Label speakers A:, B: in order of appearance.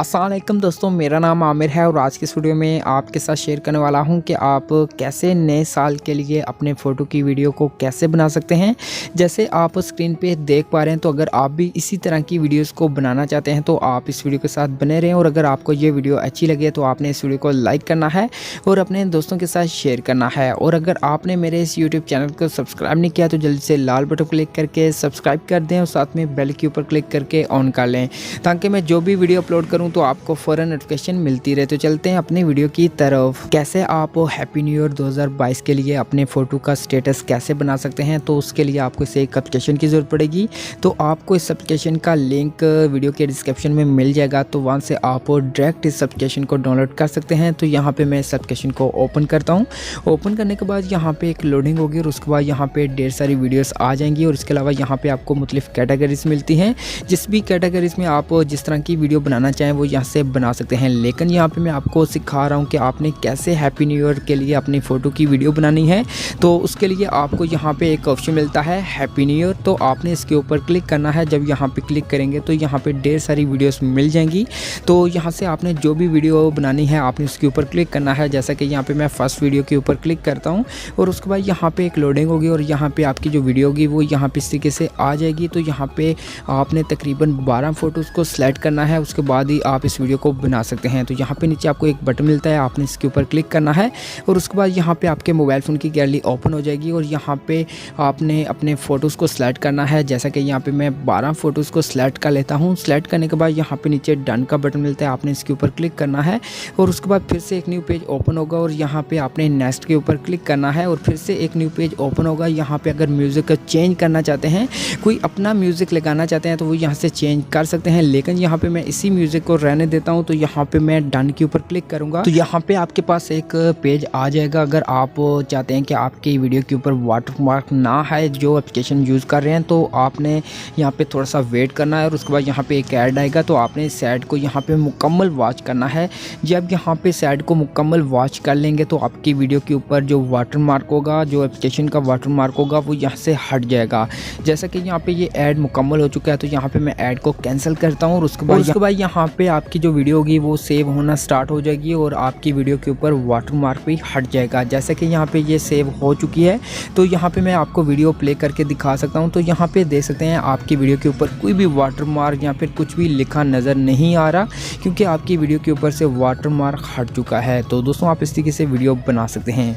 A: अस्सलाम वालेकुम दोस्तों, मेरा नाम आमिर है और आज की इस वीडियो में आपके साथ शेयर करने वाला हूं कि आप कैसे नए साल के लिए अपने फ़ोटो की वीडियो को कैसे बना सकते हैं। जैसे आप स्क्रीन पे देख पा रहे हैं, तो अगर आप भी इसी तरह की वीडियोस को बनाना चाहते हैं तो आप इस वीडियो के साथ बने रहें। और अगर आपको ये वीडियो अच्छी लगे तो आपने इस वीडियो को लाइक करना है और अपने दोस्तों के साथ शेयर करना है। और अगर आपने मेरे इस यूट्यूब चैनल को सब्सक्राइब नहीं किया तो जल्दी से लाल बटन क्लिक करके सब्सक्राइब कर दें और साथ में बेल के ऊपर क्लिक करके ऑन कर लें, ताकि मैं जो भी वीडियो अपलोड करूं तो आपको फ़ौरन नोटिफिकेशन मिलती रहे। तो चलते हैं अपनी वीडियो की तरफ। कैसे आप हैप्पी न्यू ईयर 2022 के लिए अपने फ़ोटो का स्टेटस कैसे बना सकते हैं, तो उसके लिए आपको इसे एक एप्लीकेशन की ज़रूरत पड़ेगी। तो आपको इस एप्लीकेशन का लिंक वीडियो के डिस्क्रिप्शन में मिल जाएगा, तो वहाँ से आप डायरेक्ट इस एप्लीकेशन को डाउनलोड कर सकते हैं। तो यहाँ पर मैं इस एप्लीकेशन को ओपन करता हूँ। ओपन करने के बाद यहाँ पर एक लोडिंग होगी और उसके बाद यहाँ पर ढेर सारी वीडियोज़ आ जाएंगी। और इसके अलावा यहाँ पर आपको मुख्तलिफ कैटेगरीज मिलती हैं। जिस भी कैटेगरीज में आप जिस तरह की वीडियो बनाना चाहें वो यहाँ से बना सकते हैं। लेकिन यहाँ पे मैं आपको सिखा रहा हूँ कि आपने कैसे हैप्पी न्यू ईयर के लिए अपनी फ़ोटो की वीडियो बनानी है। तो उसके लिए आपको यहाँ पे एक ऑप्शन मिलता है हैप्पी न्यू ईयर, तो आपने इसके ऊपर क्लिक करना है। जब यहाँ पे क्लिक करेंगे तो यहाँ पे ढेर सारी वीडियोस मिल जाएंगी। तो यहाँ से आपने जो भी वीडियो बनानी है आपने उसके ऊपर क्लिक करना है। जैसा कि यहाँ पर मैं फर्स्ट वीडियो के ऊपर क्लिक करता हूँ और उसके बाद यहाँ पर एक लोडिंग होगी और यहाँ पर आपकी जो वीडियो होगी वो यहाँ पर इस तरीके से आ जाएगी। तो यहाँ पर आपने तकरीबन 12 फ़ोटोज़ को सिलेक्ट करना है, उसके बाद ही आप इस वीडियो को बना सकते हैं। तो यहाँ पे नीचे आपको एक बटन मिलता है, आपने इसके ऊपर क्लिक करना है और उसके बाद यहाँ पे आपके मोबाइल फ़ोन की गैलरी ओपन हो जाएगी और यहाँ पे आपने अपने फ़ोटोज़ को सिलेक्ट करना है। जैसा कि यहाँ पे मैं 12 फ़ोटोज़ को सिलेक्ट कर लेता हूँ। सिलेक्ट करने के बाद यहाँ पे नीचे डन का बटन मिलता है, आपने इसके ऊपर क्लिक करना है और उसके बाद फिर से एक न्यू पेज ओपन होगा और यहाँ पर आपने नेक्स्ट के ऊपर क्लिक करना है और फिर से एक न्यू पेज ओपन होगा। यहाँ पर अगर म्यूज़िक चेंज करना चाहते हैं, कोई अपना म्यूज़िक लगाना चाहते हैं तो वो यहाँ से चेंज कर सकते हैं। लेकिन यहाँ पे मैं इसी म्यूज़िक को रहने देता हूँ। तो यहाँ पे मैं डन के ऊपर क्लिक करूँगा तो यहाँ पे आपके पास एक पेज आ जाएगा। अगर आप चाहते हैं कि आपकी वीडियो के ऊपर वाटरमार्क ना है जो एप्लीकेशन यूज़ कर रहे हैं, तो आपने यहाँ पे थोड़ा सा वेट करना है और उसके बाद यहाँ पे एक ऐड आएगा। तो आपने इस ऐड को यहाँ पे मुकम्मल वॉच करना है। जब यहाँ पे इस ऐड को मुकम्मल वॉच कर लेंगे तो आपकी वीडियो के ऊपर जो वाटरमार्क होगा, जो एप्लीकेशन का वाटरमार्क होगा, वो यहाँ से हट जाएगा। जैसा कि यहाँ पे ये ऐड मुकम्मल हो चुका है तो यहाँ पे मैं ऐड को कैंसिल करता हूँ और उसके बाद यहाँ पे आपकी जो वीडियो होगी वो सेव होना स्टार्ट हो जाएगी और आपकी वीडियो के ऊपर वाटरमार्क भी हट जाएगा। जैसे कि यहाँ पे ये सेव हो चुकी है। तो यहाँ पे मैं आपको वीडियो प्ले करके दिखा सकता हूँ। तो यहाँ पे देख सकते हैं आपकी वीडियो के ऊपर कोई भी वाटरमार्क या फिर कुछ भी लिखा नज़र नहीं आ रहा, क्योंकि आपकी वीडियो के ऊपर से वाटरमार्क हट चुका है। तो दोस्तों आप इस तरीके से वीडियो बना सकते हैं।